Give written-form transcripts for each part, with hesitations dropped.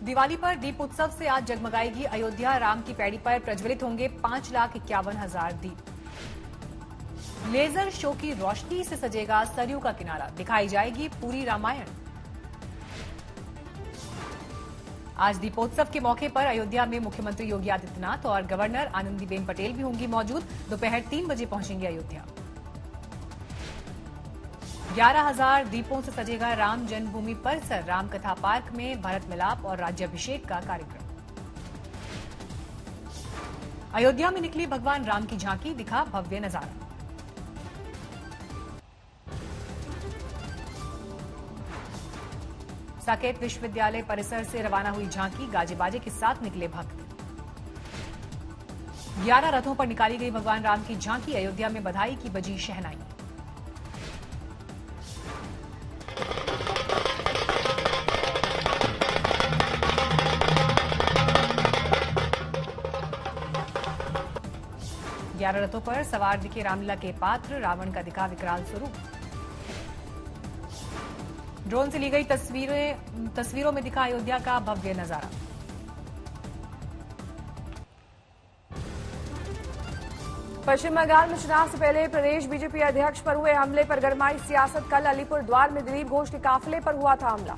दिवाली पर दीप उत्सव से आज जगमगाएगी अयोध्या। राम की पैड़ी पर प्रज्वलित होंगे 5,51,000 दीप। लेजर शो की रोशनी से सजेगा सरयू का किनारा, दिखाई जाएगी पूरी रामायण। आज दीपोत्सव के मौके पर अयोध्या में मुख्यमंत्री योगी आदित्यनाथ और गवर्नर आनंदीबेन पटेल भी होंगी मौजूद। दोपहर 3 बजे पहुंचेंगे अयोध्या। 11,000 दीपों से सजेगा राम जन्मभूमि परिसर। रामकथा पार्क में भरत मिलाप और राज्याभिषेक का कार्यक्रम। अयोध्या में निकली भगवान राम की झांकी, दिखा भव्य नजारा। साकेत विश्वविद्यालय परिसर से रवाना हुई झांकी, गाजे बाजे के साथ निकले भक्त। 11 रथों पर निकाली गई भगवान राम की झांकी। अयोध्या में बधाई की बजी शहनाई। ग्यारह रथों पर सवार दिखे रामलीला के पात्र, रावण का दिखा विकराल स्वरूप। ड्रोन से ली गई तस्वीरों में दिखा अयोध्या का भव्य नजारा। पश्चिम बंगाल में चुनाव से पहले प्रदेश बीजेपी अध्यक्ष पर हुए हमले पर गरमाई सियासत। कल अलीपुर द्वार में दिलीप घोष के काफिले पर हुआ था हमला।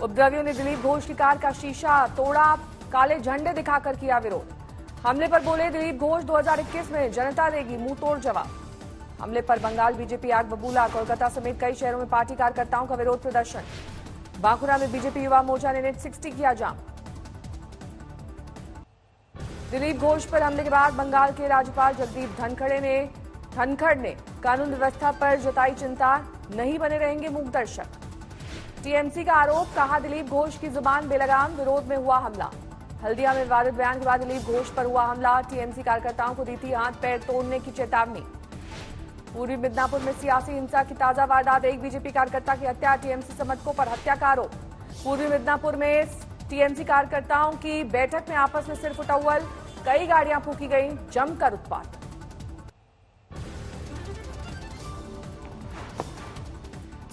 उपद्रवियों ने दिलीप घोष की कार का शीशा तोड़ा, काले झंडे दिखाकर किया विरोध। हमले पर बोले दिलीप घोष 2021 में जनता देगी मुंह तोड़ जवाब। हमले पर बंगाल बीजेपी आग बबूला। कोलकाता समेत कई शहरों में पार्टी कार्यकर्ताओं का विरोध प्रदर्शन। बांकुरा में बीजेपी युवा मोर्चा ने नेट 60 किया जाम। दिलीप घोष पर हमले के बाद बंगाल के राज्यपाल जगदीप धनखड़ ने कानून व्यवस्था पर जताई चिंता, नहीं बने रहेंगे मूक दर्शक। टीएमसी का आरोप, कहा दिलीप घोष की जुबान बेलगाम, विरोध में हुआ हमला। हल्दिया में विवादित बयान के बाद दिलीप घोष पर हुआ हमला। टीएमसी कार्यकर्ताओं को दी थी हाथ पैर तोड़ने की चेतावनी। पूर्वी मिदनापुर में सियासी हिंसा की ताजा वारदात, एक बीजेपी कार्यकर्ता की हत्या, टीएमसी समर्थकों पर हत्या का आरोप। पूर्वी मिदनापुर में टीएमसी कार्यकर्ताओं की बैठक में आपस में सिर फुटौल, कई गाड़ियां फूंकी गई, जमकर उत्पात।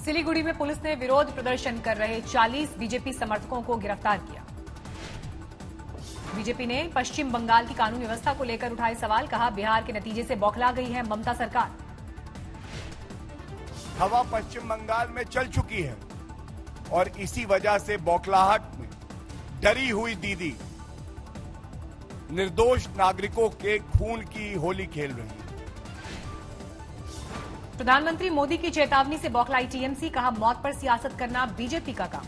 सिलीगुड़ी में पुलिस ने विरोध प्रदर्शन कर रहे 40 बीजेपी समर्थकों को गिरफ्तार किया। बीजेपी ने पश्चिम बंगाल की कानून व्यवस्था को लेकर उठाए सवाल, कहा बिहार के नतीजे से बौखला गई है ममता सरकार। हवा पश्चिम बंगाल में चल चुकी है और इसी वजह से बौखलाहट में डरी हुई दीदी निर्दोष नागरिकों के खून की होली खेल रही है। प्रधानमंत्री मोदी की चेतावनी से बौखलाई टीएमसी, कहा मौत पर सियासत करना बीजेपी का काम।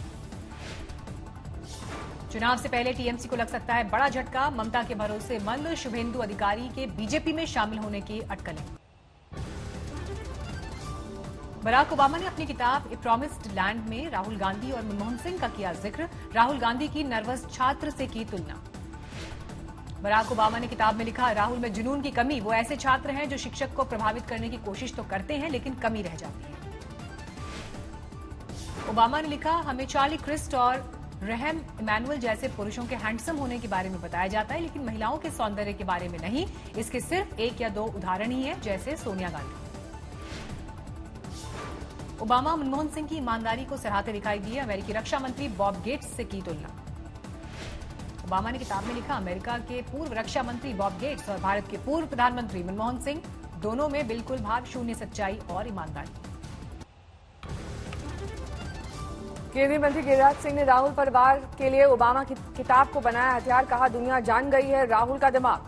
चुनाव से पहले टीएमसी को लग सकता है बड़ा झटका, ममता के भरोसेमंद शुभेंदु अधिकारी के बीजेपी में शामिल होने की अटकलें। बराक ओबामा ने अपनी किताब ए प्रॉमिस्ड लैंड में राहुल गांधी और मनमोहन सिंह का किया जिक्र। राहुल गांधी की नर्वस छात्र से की तुलना। बराक ओबामा ने किताब में लिखा, राहुल में जुनून की कमी। वो ऐसे छात्र हैं जो शिक्षक को प्रभावित करने की कोशिश तो करते हैं लेकिन कमी रह जाती है। ओबामा ने लिखा, हमें चार्ली क्रिस्ट और रहम इमैनुअल जैसे पुरुषों के हैंडसम होने के बारे में बताया जाता है, लेकिन महिलाओं के सौंदर्य के बारे में नहीं। इसके सिर्फ 1 या 2 उदाहरण ही है, जैसे सोनिया गांधी। ओबामा मनमोहन सिंह की ईमानदारी को सराहते दिखाई दिए। अमेरिकी रक्षा मंत्री बॉब गेट्स से की तुलना। ओबामा ने किताब में लिखा, अमेरिका के पूर्व रक्षा मंत्री बॉब गेट्स और भारत के पूर्व प्रधानमंत्री मनमोहन सिंह दोनों में बिल्कुल भाव शून्य सच्चाई और ईमानदारी। केंद्रीय मंत्री गिरिराज सिंह ने राहुल परिवार के लिए ओबामा की किताब को बनाया हथियार, कहा दुनिया जान गई है राहुल का दिमाग।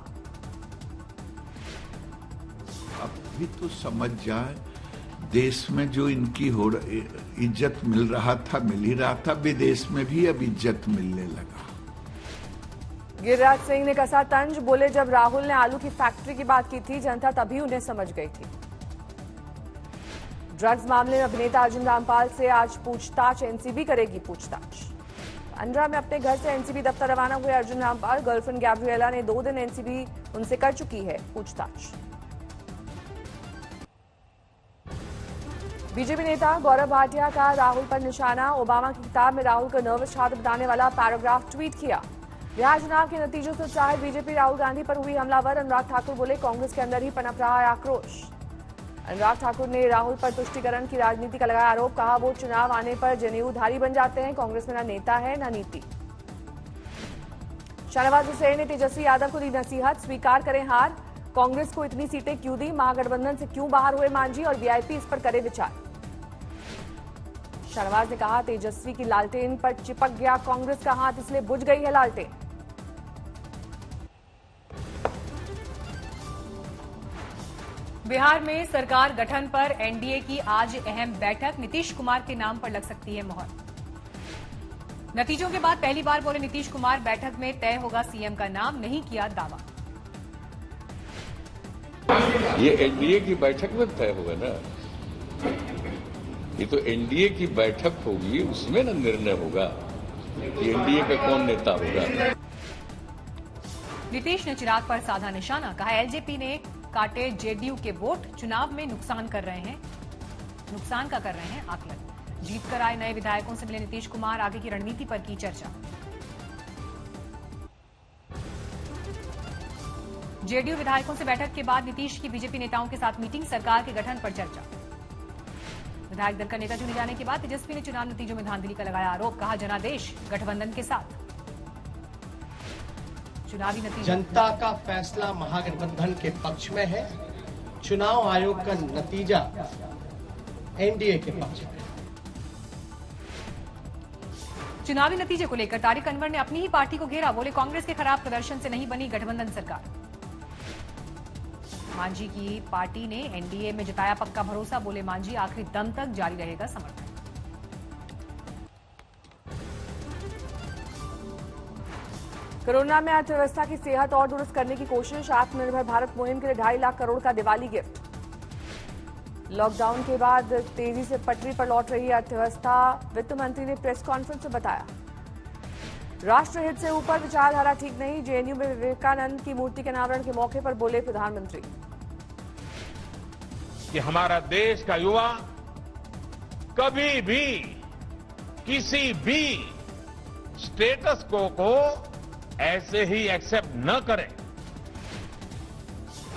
अब भी तो समझ जाए, देश में जो इनकी इज्जत मिल ही रहा था, विदेश में भी अब इज्जत मिलने लगा। गिरिराज सिंह ने कसा तंज, बोले जब राहुल ने आलू की फैक्ट्री की बात की थी जनता तभी उन्हें समझ गई थी। ड्रग्स मामले में अभिनेता अर्जुन रामपाल से आज पूछताछ, एनसीबी करेगी पूछताछ। अंड्रा में अपने घर से एनसीबी दफ्तर रवाना हुए अर्जुन रामपाल। गर्लफ्रेंड गैब्रिएला ने 2 दिन एनसीबी उनसे कर चुकी है पूछताछ। बीजेपी नेता गौरव भाटिया का राहुल पर निशाना। ओबामा की किताब में राहुल को नर्वस छात्र बताने वाला पैराग्राफ ट्वीट किया। बिहार चुनाव के नतीजों से उत्साहित बीजेपी राहुल गांधी पर हुई हमलावर। अनुराग ठाकुर बोले, कांग्रेस के अंदर ही पनप रहा है आक्रोश। अनुराग ठाकुर ने राहुल पर तुष्टीकरण की राजनीति का लगाया आरोप, कहा वो चुनाव आने पर जनेऊधारी बन जाते हैं, कांग्रेस में न नेता है न नीति। शाहनवाज हुसैन ने तेजस्वी यादव को दी नसीहत, स्वीकार करें हार, कांग्रेस को इतनी सीटें क्यों दी, महागठबंधन से क्यों बाहर हुए मांझी और वीआईपी इस पर करे विचार। शाहनवाज ने कहा तेजस्वी की लालटेन पर चिपक गया कांग्रेस का हाथ, इसलिए बुझ गई है लालटेन। बिहार में सरकार गठन पर एनडीए की आज अहम बैठक, नीतीश कुमार के नाम पर लग सकती है मोहर। नतीजों के बाद पहली बार बोले नीतीश कुमार, बैठक में तय होगा सीएम का नाम, नहीं किया दावा। ये एनडीए की बैठक में तय होगा ना, ये तो एनडीए की बैठक होगी, उसमें ना निर्णय होगा कि एनडीए का कौन नेता होगा। नीतीश ने चिराग पर साधा निशाना, कहा एलजेपी ने काटे जेडीयू के वोट, चुनाव में नुकसान का कर रहे हैं आकलन। जीत कर आए नए विधायकों से मिले नीतीश कुमार, आगे की रणनीति पर की चर्चा। जेडीयू विधायकों से बैठक के बाद नीतीश की बीजेपी नेताओं के साथ मीटिंग, सरकार के गठन पर चर्चा। विधायक दल का नेता चुने जाने के बाद तेजस्वी ने चुनाव नतीजों में धांधली का लगाया आरोप, कहा जनादेश गठबंधन के साथ। चुनावी नतीजे, जनता का फैसला महागठबंधन के पक्ष में है, चुनाव आयोग का नतीजा एनडीए के पक्ष में। चुनावी नतीजे को लेकर तारिक अनवर ने अपनी ही पार्टी को घेरा, बोले कांग्रेस के खराब प्रदर्शन से नहीं बनी गठबंधन सरकार। मांझी की पार्टी ने एनडीए में जताया पक्का भरोसा, बोले मांझी आखिरी दम तक जारी रहेगा समर्थन। कोरोना में अर्थव्यवस्था की सेहत और दुरुस्त करने की कोशिश, आत्मनिर्भर भारत मुहिम के लिए 2.5 लाख करोड़ का दिवाली गिफ्ट। लॉकडाउन के बाद तेजी से पटरी पर लौट रही अर्थव्यवस्था, वित्त मंत्री ने प्रेस कॉन्फ्रेंस में बताया। राष्ट्रहित से ऊपर विचारधारा ठीक नहीं, जेएनयू में विवेकानंद की मूर्ति के अनावरण के मौके पर बोले प्रधानमंत्री कि हमारा देश का युवा कभी भी किसी भी स्टेटस को ऐसे ही एक्सेप्ट न करें।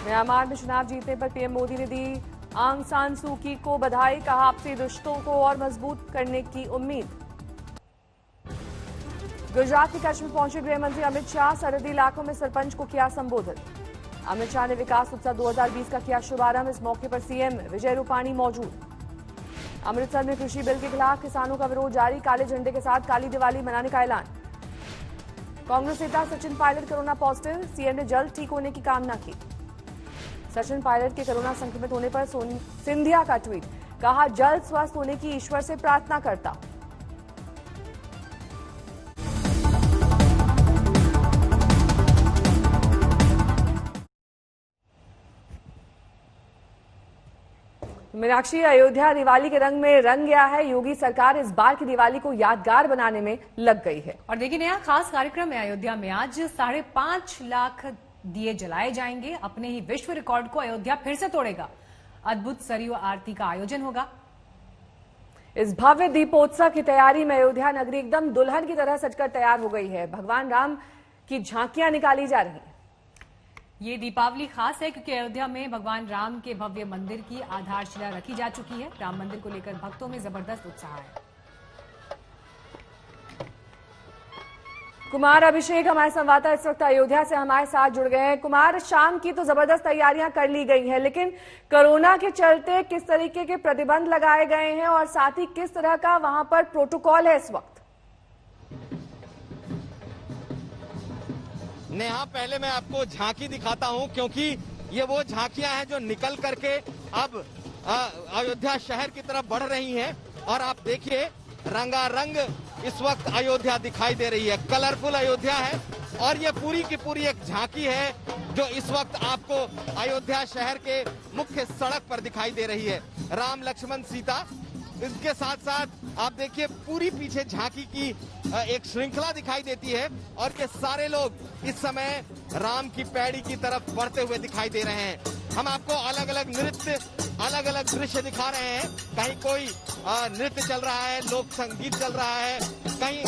म्यांमार में चुनाव जीतने पर पीएम मोदी ने दी आंग सान सू की को बधाई, कहा आपसी रिश्तों को और मजबूत करने की उम्मीद। गुजरात के कच्छ में पहुंचे गृह मंत्री अमित शाह, सरहदी इलाकों में सरपंच को किया संबोधित। अमित शाह ने विकास उत्सव 2020 का किया शुभारंभ, इस मौके पर सीएम विजय रूपाणी मौजूद। अमृतसर में कृषि बिल के खिलाफ किसानों का विरोध जारी, काले झंडे के साथ काली दिवाली मनाने का ऐलान। कांग्रेस नेता Sachin Pilot corona positive, CM ने जल्द ठीक होने की कामना की। सचिन पायलट के कोरोना संक्रमित होने पर सिंधिया का ट्वीट, कहा जल्द स्वस्थ होने की ईश्वर से प्रार्थना करता। मीनाक्षी, अयोध्या दिवाली के रंग में रंग गया है। योगी सरकार इस बार की दिवाली को यादगार बनाने में लग गई है। और देखिए नया खास कार्यक्रम है अयोध्या में, आज 5.5 लाख दिए जलाए जाएंगे। अपने ही विश्व रिकॉर्ड को अयोध्या फिर से तोड़ेगा। अद्भुत सरयू आरती का आयोजन होगा। इस भव्य दीपोत्सव की तैयारी में अयोध्या नगरी एकदम दुल्हन की तरह सजकर तैयार हो गई है। भगवान राम की झांकियां निकाली जा रही हैं। ये दीपावली खास है क्योंकि अयोध्या में भगवान राम के भव्य मंदिर की आधारशिला रखी जा चुकी है। राम मंदिर को लेकर भक्तों में जबरदस्त उत्साह है। कुमार अभिषेक हमारे संवाददाता इस वक्त अयोध्या से हमारे साथ जुड़ गए हैं। कुमार, शाम की तो जबरदस्त तैयारियां कर ली गई हैं, लेकिन कोरोना के चलते किस तरीके के प्रतिबंध लगाए गए हैं और साथ ही किस तरह का वहां पर प्रोटोकॉल है इस वक्त? नेहा, पहले मैं आपको झांकी दिखाता हूं क्योंकि ये वो झांकियां हैं जो निकल करके अब अयोध्या शहर की तरफ बढ़ रही हैं। और आप देखिए रंगारंग इस वक्त अयोध्या दिखाई दे रही है, कलरफुल अयोध्या है। और ये पूरी की पूरी एक झांकी है जो इस वक्त आपको अयोध्या शहर के मुख्य सड़क पर दिखाई दे रही है। राम लक्ष्मण सीता, इसके साथ साथ आप देखिए पूरी पीछे झांकी की एक श्रृंखला दिखाई देती है। और ये सारे लोग इस समय राम की पैड़ी की तरफ बढ़ते हुए दिखाई दे रहे हैं। हम आपको अलग अलग नृत्य, अलग अलग दृश्य दिखा रहे हैं। कहीं कोई नृत्य चल रहा है, लोक संगीत चल रहा है, कहीं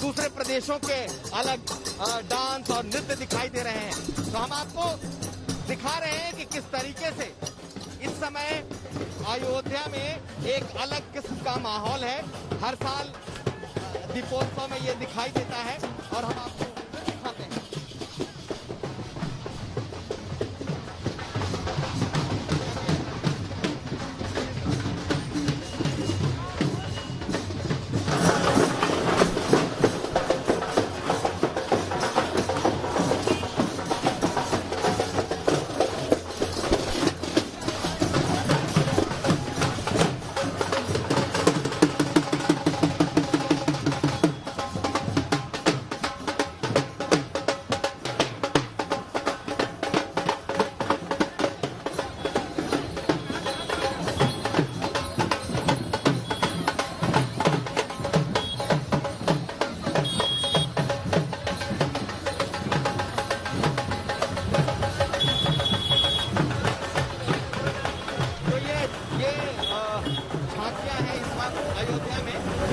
दूसरे प्रदेशों के अलग डांस और नृत्य दिखाई दे रहे हैं। तो हम आपको दिखा रहे हैं कि किस तरीके से इस समय अयोध्या में एक अलग किस्म का माहौल है। हर साल दीपोत्सव में ये दिखाई देता है और हम आपको दिखाते हैं।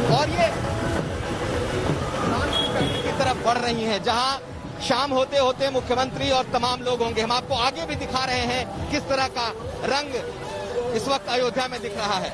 और ये की तरफ बढ़ रही हैं, जहां शाम होते होते मुख्यमंत्री और तमाम लोग होंगे। हम आपको आगे भी दिखा रहे हैं किस तरह का रंग इस वक्त अयोध्या में दिख रहा है।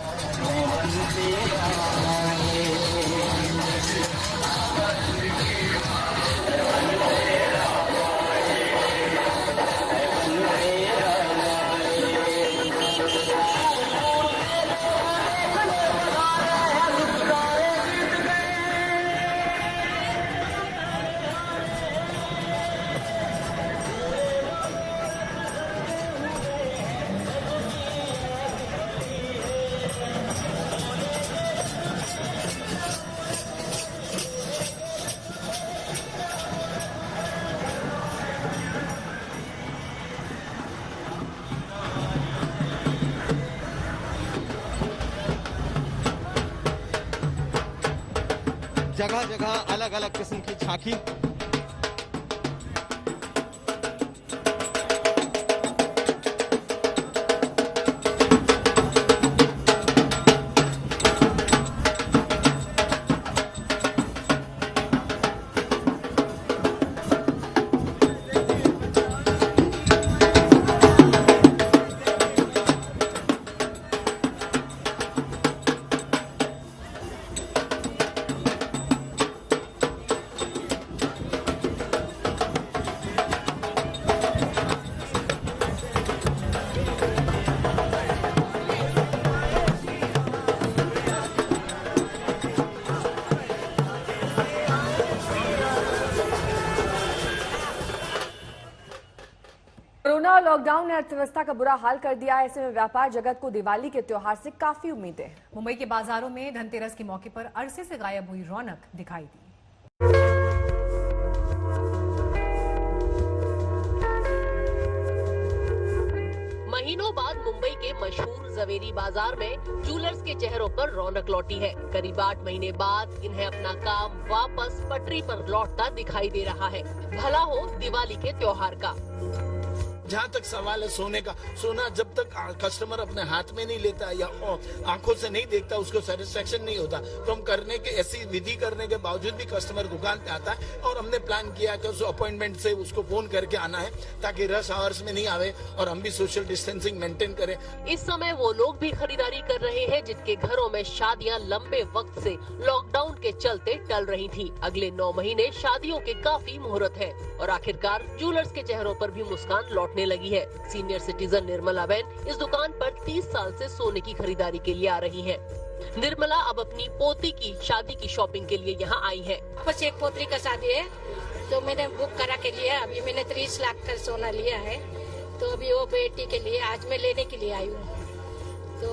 जगह जगह अलग अलग किस्म की झांकी। कोरोना और लॉकडाउन ने अर्थव्यवस्था का बुरा हाल कर दिया है। ऐसे में व्यापार जगत को दिवाली के त्योहार से काफी उम्मीदें हैं। मुंबई के बाजारों में धनतेरस के मौके पर अरसे से गायब हुई रौनक दिखाई दी। महीनों बाद मुंबई के मशहूर जवेरी बाजार में जूलर्स के चेहरों पर रौनक लौटी है। करीब 8 महीने बाद इन्हें अपना काम वापस पटरी पर लौटता दिखाई दे रहा है। भला हो दिवाली के त्योहार का। जहाँ तक सवाल है सोने का, सोना जब तक कस्टमर अपने हाथ में नहीं लेता या आंखों से नहीं देखता उसको सेटिस्फेक्शन नहीं होता। तो हम करने के ऐसी विधि करने के बावजूद भी कस्टमर दुकान पे आता है और हमने प्लान किया कि उस अपॉइंटमेंट से उसको फोन करके आना है ताकि रश आवर्स में नहीं आवे और हम भी सोशल डिस्टेंसिंग मेंटेन करें। इस समय वो लोग भी खरीदारी कर रहे हैं जिनके घरों में शादियां लंबे वक्त से लॉकडाउन के चलते टल रही थी। अगले 9 महीने शादियों के काफी मुहूर्त है और आखिरकार जूलर्स के चेहरों पर भी मुस्कान लौटने लगी है। सीनियर सिटीजन निर्मला बहन इस दुकान पर 30 साल से सोने की खरीदारी के लिए आ रही हैं। निर्मला अब अपनी पोती की शादी की शॉपिंग के लिए यहाँ आई है। बस एक पोतरी का शादी है तो मैंने बुक करा के लिया। अभी मैंने 30 लाख का सोना लिया है तो अभी वो बेटी के लिए आज मैं लेने के लिए आई हूँ तो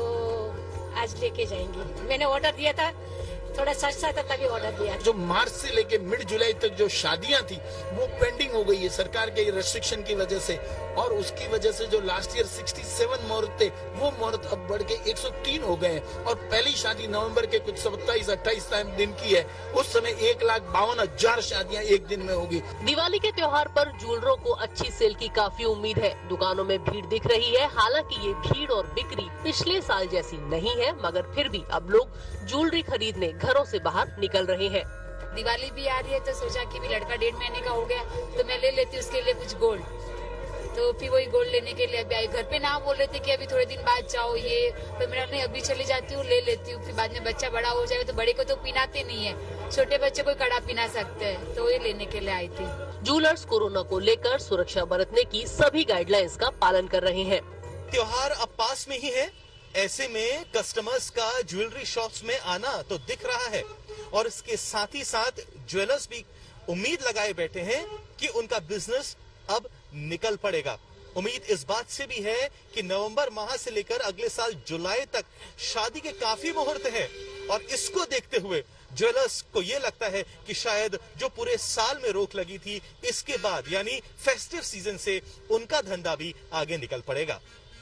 आज लेके जाएंगी। मैंने ऑर्डर दिया था, थोड़ा सस्ता था तभी ऑर्डर दिया। जो मार्च से लेके मिड जुलाई तक जो शादियां थी वो पेंडिंग हो गई है सरकार के रेस्ट्रिक्शन की वजह से और उसकी वजह से जो लास्ट ईयर 67 मुहूर्त थे वो मुहूर्त अब बढ़ के 103 हो गए हैं और पहली शादी नवंबर के कुछ 27-28 दिन की है। उस समय 1,52,000 शादियां एक दिन में होगी। दिवाली के त्योहार पर जूलरों को अच्छी सेल की काफी उम्मीद है। दुकानों में भीड़ दिख रही है। हालांकि ये भीड़ और बिक्री पिछले साल जैसी नहीं है मगर फिर भी अब लोग ज्वेलरी खरीदने घरों से बाहर निकल रहे हैं। दिवाली भी आ रही है तो सोचा कि भी लड़का 1.5 महीने का हो गया तो मैं ले लेती हूँ उसके लिए कुछ गोल्ड। तो फिर वही गोल्ड लेने के लिए अभी आई। घर पे ना बोल रहे थे कि अभी थोड़े दिन बाद जाओ, ये तो मेरा नहीं, अभी चली जाती हूँ, ले लेती हूँ, फिर बाद में बच्चा बड़ा हो जाएगा तो बड़े को तो पिनाते नहीं है, छोटे बच्चे को कड़ा पिना सकते हैं, तो ये लेने के लिए आई थी। ज्वेलर्स कोरोना को लेकर सुरक्षा बरतने की सभी गाइडलाइंस का पालन कर रहे हैं। त्योहार अब पास में ही है, ऐसे में कस्टमर्स का ज्वेलरी शॉप्स में आना तो दिख रहा है और इसके साथ ही साथ ज्वेलर्स भी उम्मीद लगाए बैठे हैं कि उनका बिजनेस अब निकल पड़ेगा। उम्मीद इस बात से भी है कि नवंबर माह से लेकर अगले साल जुलाई तक शादी के काफी मुहूर्त हैं और इसको देखते हुए ज्वेलर्स को यह लगता है कि शायद जो पूरे साल में रोक लगी थी, इसके बाद यानी फेस्टिव सीजन से उनका धंधा भी आगे निकल पड़ेगा।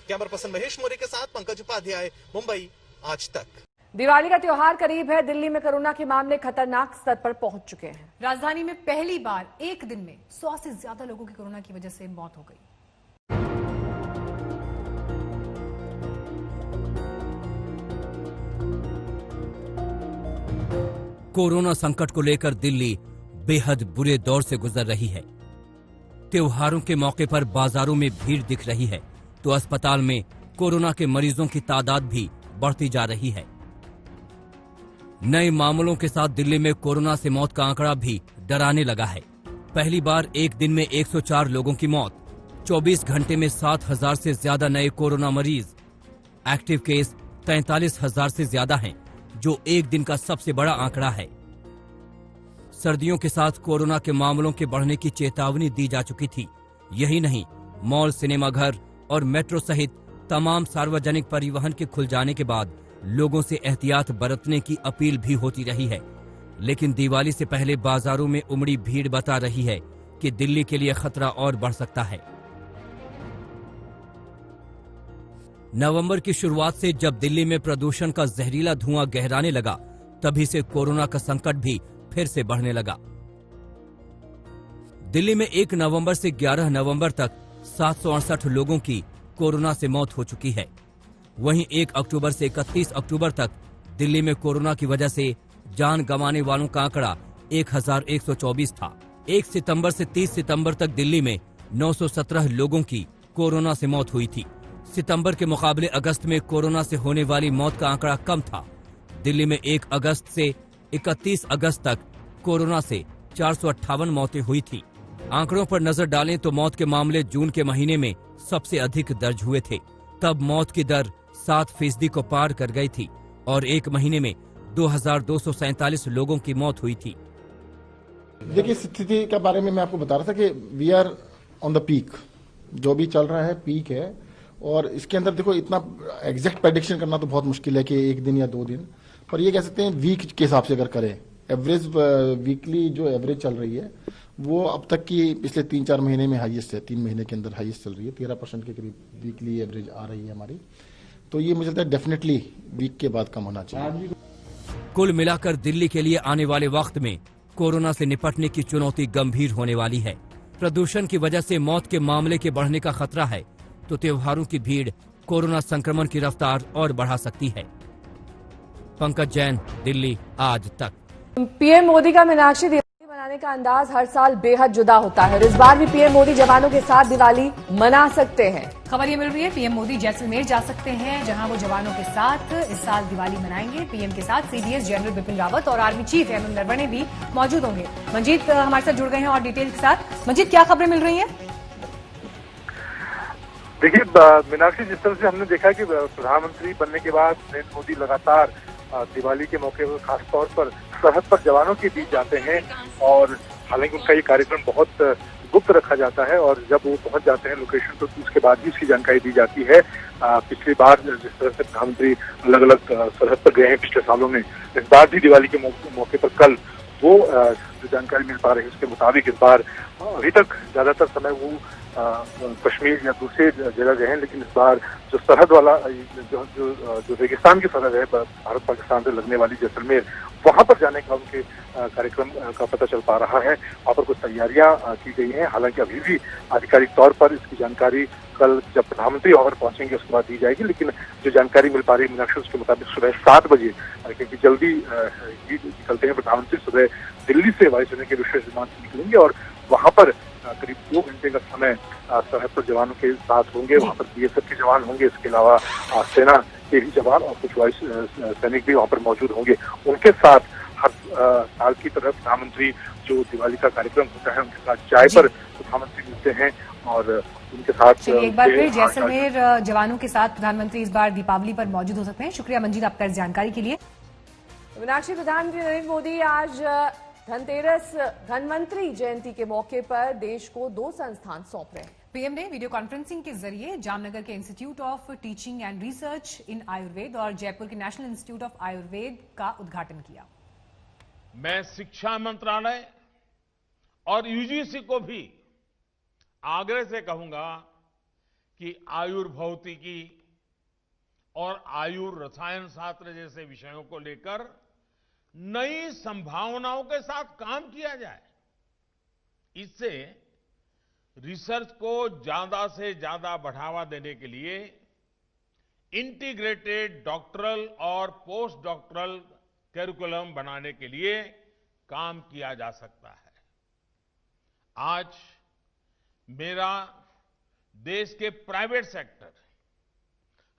कैमरा पर्सन महेश मोरे के साथ पंकज उपाध्याय, मुंबई, आज तक। दिवाली का त्योहार करीब है। दिल्ली में कोरोना के मामले खतरनाक स्तर पर पहुंच चुके हैं। राजधानी में पहली बार एक दिन में 100 से ज्यादा लोगों की कोरोना की वजह से मौत हो गई। कोरोना संकट को लेकर दिल्ली बेहद बुरे दौर से गुजर रही है। त्योहारों के मौके पर बाजारों में भीड़ दिख रही है तो अस्पताल में कोरोना के मरीजों की तादाद भी बढ़ती जा रही है। नए मामलों के साथ दिल्ली में कोरोना से मौत का आंकड़ा भी डराने लगा है। पहली बार एक दिन में 104 लोगों की मौत, 24 घंटे में 7,000 से ज्यादा नए कोरोना मरीज, एक्टिव केस 43,000 से ज्यादा हैं, जो एक दिन का सबसे बड़ा आंकड़ा है। सर्दियों के साथ कोरोना के मामलों के बढ़ने की चेतावनी दी जा चुकी थी। यही नहीं, मॉल, सिनेमाघर और मेट्रो सहित तमाम सार्वजनिक परिवहन के खुल जाने के बाद लोगों से एहतियात बरतने की अपील भी होती रही है। लेकिन दिवाली से पहले बाजारों में उमड़ी भीड़ बता रही है कि दिल्ली के लिए खतरा और बढ़ सकता है। नवंबर की शुरुआत से जब दिल्ली में प्रदूषण का जहरीला धुआं गहराने लगा, तभी से कोरोना का संकट भी फिर से बढ़ने लगा। दिल्ली में 1 नवंबर से 11 नवंबर तक 768 लोगों की कोरोना से मौत हो चुकी है। वहीं 1 अक्टूबर से 31 अक्टूबर तक दिल्ली में कोरोना की वजह से जान गंवाने वालों का आंकड़ा 1124 था। 1 सितंबर से 30 सितंबर तक दिल्ली में 917 लोगों की कोरोना से मौत हुई थी। सितंबर के मुकाबले अगस्त में कोरोना से होने वाली मौत का आंकड़ा कम था। दिल्ली में 1 अगस्त से 31 अगस्त तक कोरोना से 458 मौतें हुई थी। आंकड़ों पर नजर डालें तो मौत के मामले जून के महीने में सबसे अधिक दर्ज हुए थे। तब मौत की दर 7% को पार कर गई थी और एक महीने में 2247 लोगों की मौत हुई थी। देखिए, स्थिति के बारे में मैं आपको बता रहा था कि we are on the peak. जो भी चल रहा है पीक है और इसके अंदर देखो इतना एग्जैक्ट प्रेडिक्शन करना तो बहुत मुश्किल है कि 1 दिन या 2 दिन, पर ये कह सकते हैं वीक के हिसाब से अगर करें, एवरेज वीकली जो एवरेज चल रही है वो अब तक की पिछले 3-4 महीने में हाईएस्ट है। 3 महीने के अंदर हाईएस्ट चल रही है। 13% के करीब वीकली एवरेज आ रही है हमारी। तो ये मुझे लगता है डेफिनेटली वीक के बाद कम होना चाहिए। कुल मिलाकर दिल्ली के लिए आने वाले वक्त में कोरोना से निपटने की चुनौती गंभीर होने वाली है। प्रदूषण की वजह से मौत के मामले के बढ़ने का खतरा है तो त्योहारों की भीड़ कोरोना संक्रमण की रफ्तार और बढ़ा सकती है। पंकज जैन, दिल्ली, आज तक। पीएम मोदी का मीनाक्षी दिवाली मनाने का अंदाज हर साल बेहद जुदा होता है और इस बार भी पीएम मोदी जवानों के साथ दिवाली मना सकते हैं। खबर ये मिल रही है पीएम मोदी जैसलमेर जा सकते हैं, जहां वो जवानों के साथ इस साल दिवाली मनाएंगे। पीएम के साथ सीडीएस जनरल बिपिन रावत और आर्मी चीफ एमएम नरवणे भी मौजूद होंगे। मंजीत हमारे साथ जुड़ गए हैं और डिटेल के साथ। मंजीत, क्या खबरें मिल रही हैं? देखिए, मीनाक्षी, जिस तरह से हमने देखा कि प्रधानमंत्री बनने के बाद नरेंद्र मोदी लगातार दिवाली के मौके पर खासतौर पर सरहद पर जवानों के बीच जाते हैं और हालांकि उनका ये कार्यक्रम बहुत गुप्त रखा जाता है और जब वो पहुंच जाते हैं लोकेशन तो उसके बाद भी इसकी जानकारी दी जाती है। पिछली बार जिस तरह से प्रधानमंत्री अलग अलग सरहद पर गए हैं पिछले सालों में, इस बार भी दिवाली के मौके पर कल वो जो जानकारी मिल पा रही है उसके मुताबिक इस बार अभी तक ज्यादातर समय वो कश्मीर या दूसरे जगह गए हैं, लेकिन इस बार जो सरहद वाला जो रेगिस्तान की सरहद है भारत पाकिस्तान से लगने वाली जैसलमेर, वहां पर जाने का उनके कार्यक्रम का पता चल पा रहा है। वहां पर कुछ तैयारियां की गई हैं। हालांकि अभी भी आधिकारिक तौर पर इसकी जानकारी कल जब प्रधानमंत्री वहां पर पहुंचेंगे उसके बाद दी जाएगी, लेकिन जो जानकारी मिल पा रही है मीनाक्षी, उसके मुताबिक सुबह 7 बजे, क्योंकि जल्दी ही निकलते हैं प्रधानमंत्री, सुबह दिल्ली से वायुसेना के विशेष विमान से निकलेंगे और वहां पर करीब 2 घंटे का समय सरहद पर जवानों के साथ होंगे। वहाँ पर बीएसएफ के जवान होंगे, इसके अलावा सेना के भी जवान और कुछ वायु सैनिक भी वहाँ पर मौजूद होंगे। उनके साथ हर साल की तरह प्रधानमंत्री जो दिवाली का कार्यक्रम होता है उनके साथ चाय पर प्रधानमंत्री मिलते हैं और उनके साथ एक बार फिर जैसलमेर जवानों के साथ प्रधानमंत्री इस बार दीपावली पर मौजूद हो सकते हैं। शुक्रिया मंजीत आपका इस जानकारी के लिए। मीनाक्षी, प्रधानमंत्री नरेंद्र मोदी आज धनतेरस धनवंतरी जयंती के मौके पर देश को 2 संस्थान सौंप रहे हैं। पीएम ने वीडियो कॉन्फ्रेंसिंग के जरिए जामनगर के institute of teaching and research इन आयुर्वेद और जयपुर के नेशनल इंस्टीट्यूट ऑफ आयुर्वेद का उद्घाटन किया। मैं शिक्षा मंत्रालय और यूजीसी को भी आग्रह से कहूंगा कि आयुर्भौतिकी और आयुर्रसायन शास्त्र जैसे विषयों को लेकर नई संभावनाओं के साथ काम किया जाए। इससे रिसर्च को ज्यादा से ज्यादा बढ़ावा देने के लिए इंटीग्रेटेड डॉक्टरल और पोस्ट डॉक्टरल करिकुलम बनाने के लिए काम किया जा सकता है। आज मेरा देश के प्राइवेट सेक्टर,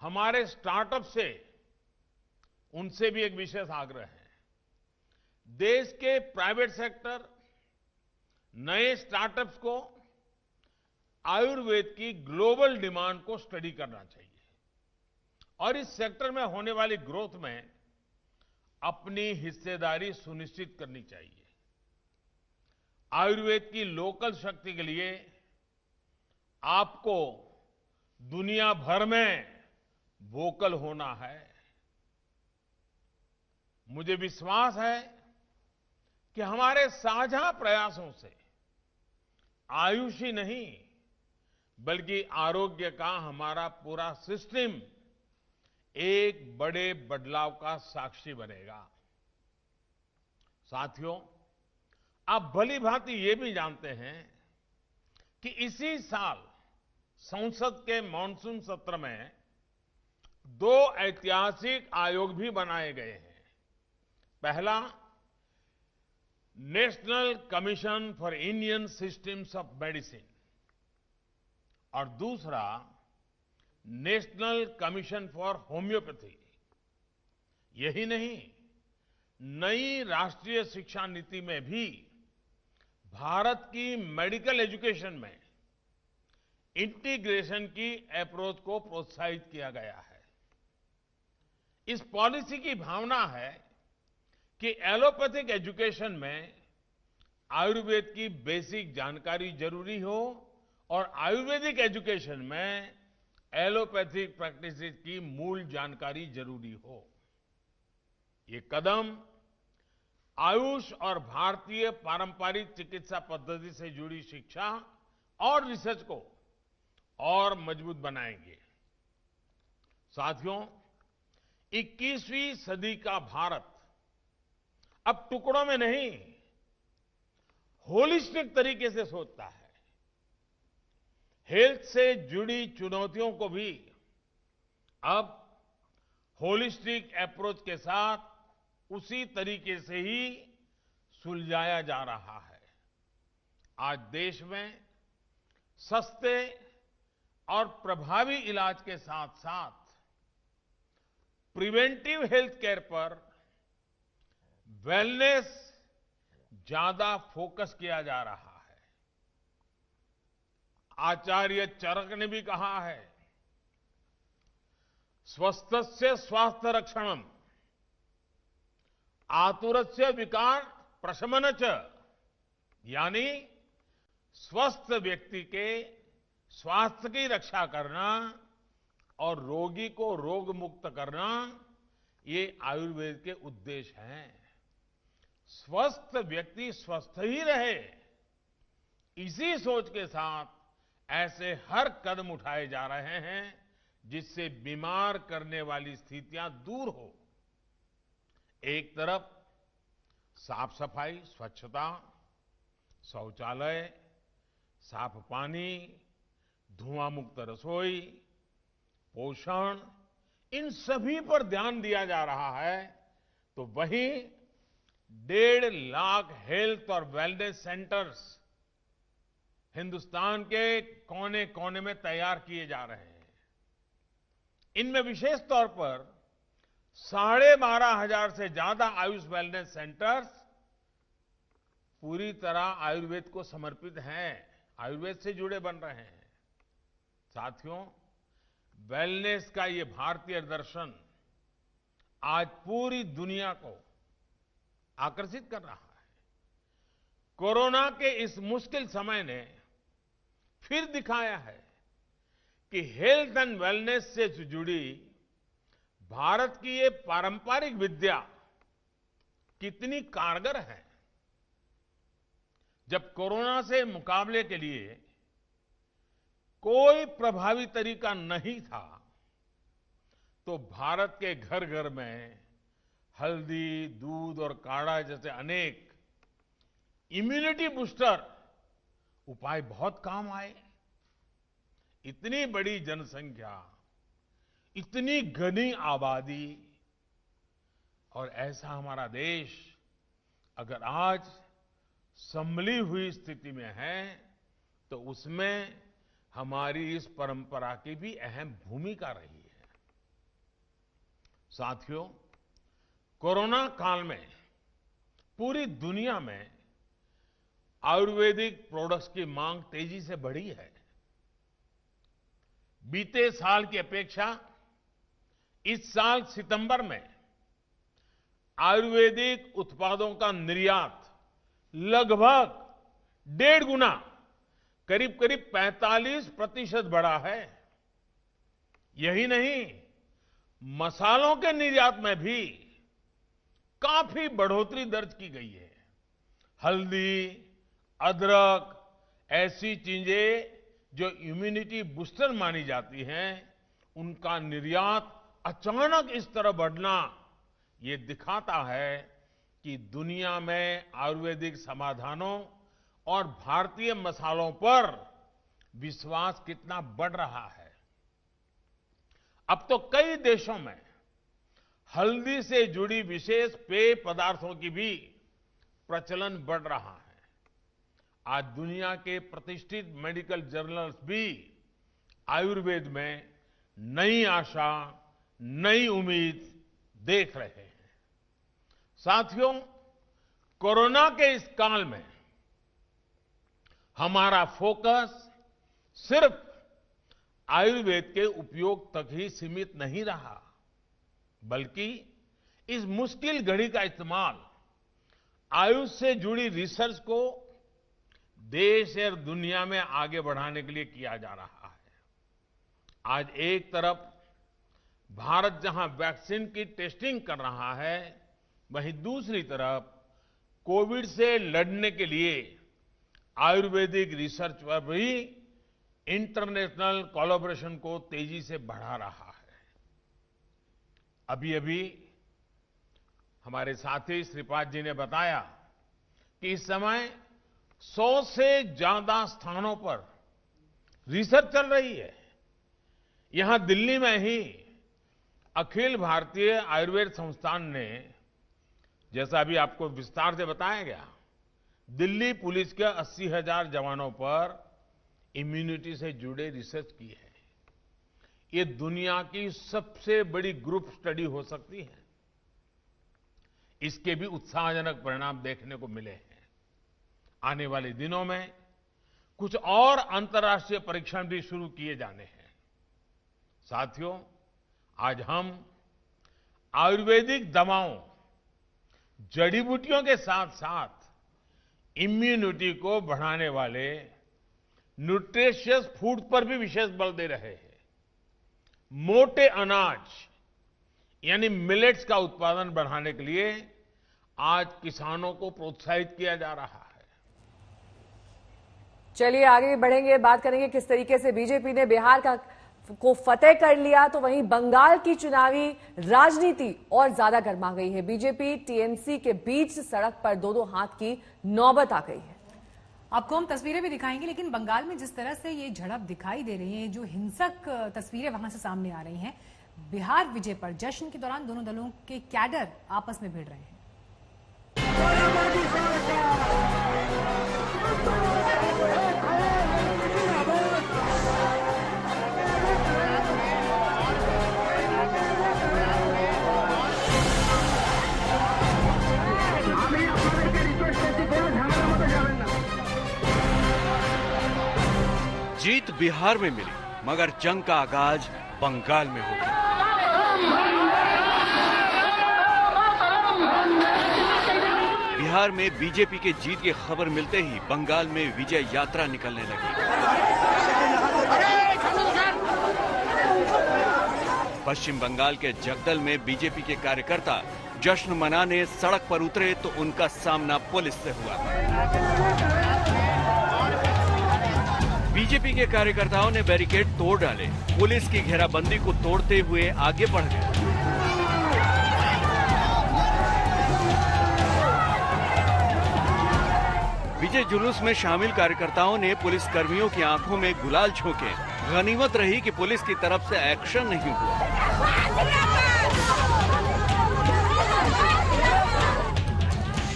हमारे स्टार्टअप से, उनसे भी एक विशेष आग्रह है। देश के प्राइवेट सेक्टर नए स्टार्टअप्स को आयुर्वेद की ग्लोबल डिमांड को स्टडी करना चाहिए और इस सेक्टर में होने वाली ग्रोथ में अपनी हिस्सेदारी सुनिश्चित करनी चाहिए। आयुर्वेद की लोकल शक्ति के लिए आपको दुनिया भर में वोकल होना है। मुझे विश्वास है कि हमारे साझा प्रयासों से आयुष ही नहीं बल्कि आरोग्य का हमारा पूरा सिस्टम एक बड़े बदलाव का साक्षी बनेगा। साथियों, आप भली भांति ये भी जानते हैं कि इसी साल संसद के मॉनसून सत्र में 2 ऐतिहासिक आयोग भी बनाए गए हैं। पहला, national commission for Indian systems of medicine और दूसरा नेशनल कमीशन फॉर होम्योपैथी। यही नहीं, नई राष्ट्रीय शिक्षा नीति में भी भारत की मेडिकल एजुकेशन में इंटीग्रेशन की अप्रोच को प्रोत्साहित किया गया है। इस पॉलिसी की भावना है कि एलोपैथिक एजुकेशन में आयुर्वेद की बेसिक जानकारी जरूरी हो और आयुर्वेदिक एजुकेशन में एलोपैथिक प्रैक्टिस की मूल जानकारी जरूरी हो। ये कदम आयुष और भारतीय पारंपरिक चिकित्सा पद्धति से जुड़ी शिक्षा और रिसर्च को और मजबूत बनाएंगे। साथियों, 21वीं सदी का भारत अब टुकड़ों में नहीं, होलिस्टिक तरीके से सोचता है। हेल्थ से जुड़ी चुनौतियों को भी अब होलिस्टिक अप्रोच के साथ उसी तरीके से ही सुलझाया जा रहा है। आज देश में सस्ते और प्रभावी इलाज के साथ साथ प्रिवेंटिव हेल्थ केयर पर वेलनेस ज्यादा फोकस किया जा रहा है। आचार्य चरक ने भी कहा है, स्वस्थस्य स्वास्थ्य रक्षणम आतुरस्य विकार प्रशमन च, यानी स्वस्थ व्यक्ति के स्वास्थ्य की रक्षा करना और रोगी को रोग मुक्त करना, ये आयुर्वेद के उद्देश्य हैं। स्वस्थ व्यक्ति स्वस्थ ही रहे, इसी सोच के साथ ऐसे हर कदम उठाए जा रहे हैं जिससे बीमार करने वाली स्थितियां दूर हो। एक तरफ साफ सफाई, स्वच्छता, शौचालय, साफ पानी, धुआं मुक्त रसोई, पोषण, इन सभी पर ध्यान दिया जा रहा है, तो वहीं 1.5 लाख हेल्थ और वेलनेस सेंटर्स हिंदुस्तान के कोने कोने में तैयार किए जा रहे हैं। इनमें विशेष तौर पर 12,500 से ज्यादा आयुष वेलनेस सेंटर्स पूरी तरह आयुर्वेद को समर्पित हैं, आयुर्वेद से जुड़े बन रहे हैं। साथियों, वेलनेस का ये भारतीय दर्शन आज पूरी दुनिया को आकर्षित कर रहा है। कोरोना के इस मुश्किल समय ने फिर दिखाया है कि हेल्थ एंड वेलनेस से जुड़ी भारत की ये पारंपरिक विद्या कितनी कारगर है। जब कोरोना से मुकाबले के लिए कोई प्रभावी तरीका नहीं था, तो भारत के घर घर में हल्दी, दूध और काढ़ा जैसे अनेक इम्यूनिटी बूस्टर उपाय बहुत काम आए। इतनी बड़ी जनसंख्या, इतनी घनी आबादी और ऐसा हमारा देश अगर आज संभली हुई स्थिति में है, तो उसमें हमारी इस परंपरा की भी अहम भूमिका रही है। साथियों, कोरोना काल में पूरी दुनिया में आयुर्वेदिक प्रोडक्ट्स की मांग तेजी से बढ़ी है। बीते साल की अपेक्षा इस साल सितंबर में आयुर्वेदिक उत्पादों का निर्यात लगभग 1.5 गुना, करीब 45% बढ़ा है। यही नहीं, मसालों के निर्यात में भी काफी बढ़ोतरी दर्ज की गई है। हल्दी, अदरक, ऐसी चीजें जो इम्यूनिटी बूस्टर मानी जाती हैं, उनका निर्यात अचानक इस तरह बढ़ना ये दिखाता है कि दुनिया में आयुर्वेदिक समाधानों और भारतीय मसालों पर विश्वास कितना बढ़ रहा है। अब तो कई देशों में हल्दी से जुड़ी विशेष पेय पदार्थों की भी प्रचलन बढ़ रहा है। आज दुनिया के प्रतिष्ठित मेडिकल जर्नल्स भी आयुर्वेद में नई आशा, नई उम्मीद देख रहे हैं। साथियों, कोरोना के इस काल में हमारा फोकस सिर्फ आयुर्वेद के उपयोग तक ही सीमित नहीं रहा, बल्कि इस मुश्किल घड़ी का इस्तेमाल आयुष से जुड़ी रिसर्च को देश और दुनिया में आगे बढ़ाने के लिए किया जा रहा है। आज एक तरफ भारत जहां वैक्सीन की टेस्टिंग कर रहा है, वहीं दूसरी तरफ कोविड से लड़ने के लिए आयुर्वेदिक रिसर्च पर भी इंटरनेशनल कोलैबोरेशन को तेजी से बढ़ा रहा है। अभी हमारे साथी श्रीपाद जी ने बताया कि इस समय 100 से ज्यादा स्थानों पर रिसर्च चल रही है। यहां दिल्ली में ही अखिल भारतीय आयुर्वेद संस्थान ने, जैसा अभी आपको विस्तार से बताया गया, दिल्ली पुलिस के 80,000 जवानों पर इम्यूनिटी से जुड़े रिसर्च की है। ये दुनिया की सबसे बड़ी ग्रुप स्टडी हो सकती है। इसके भी उत्साहजनक परिणाम देखने को मिले हैं। आने वाले दिनों में कुछ और अंतर्राष्ट्रीय परीक्षण भी शुरू किए जाने हैं। साथियों, आज हम आयुर्वेदिक दवाओं, जड़ी बूटियों के साथ साथ इम्यूनिटी को बढ़ाने वाले न्यूट्रिशियस फूड पर भी विशेष बल दे रहे हैं। मोटे अनाज यानी मिलेट्स का उत्पादन बढ़ाने के लिए आज किसानों को प्रोत्साहित किया जा रहा है। चलिए आगे बढ़ेंगे, बात करेंगे किस तरीके से बीजेपी ने बिहार को फतेह कर लिया, तो वहीं बंगाल की चुनावी राजनीति और ज्यादा गर्मा गई है। बीजेपी टीएमसी के बीच सड़क पर दो हाथ की नौबत आ गई है। आपको हम तस्वीरें भी दिखाएंगे, लेकिन बंगाल में जिस तरह से ये झड़प दिखाई दे रही है, जो हिंसक तस्वीरें वहां से सामने आ रही हैं, बिहार विजय पर जश्न के दौरान दोनों दलों के कैडर आपस में भिड़ रहे हैं। बिहार में मिली, मगर जंग का आगाज बंगाल में होगी। बिहार में बीजेपी के जीत की खबर मिलते ही बंगाल में विजय यात्रा निकलने लगी। पश्चिम बंगाल के जगदल में बीजेपी के कार्यकर्ता जश्न मनाने सड़क पर उतरे तो उनका सामना पुलिस से हुआ। बीजेपी के कार्यकर्ताओं ने बैरिकेड तोड़ डाले, पुलिस की घेराबंदी को तोड़ते हुए आगे बढ़ गए। विजय जुलूस में शामिल कार्यकर्ताओं ने पुलिस कर्मियों की आंखों में गुलाल झोंके। गनीमत रही कि पुलिस की तरफ से एक्शन नहीं हुआ।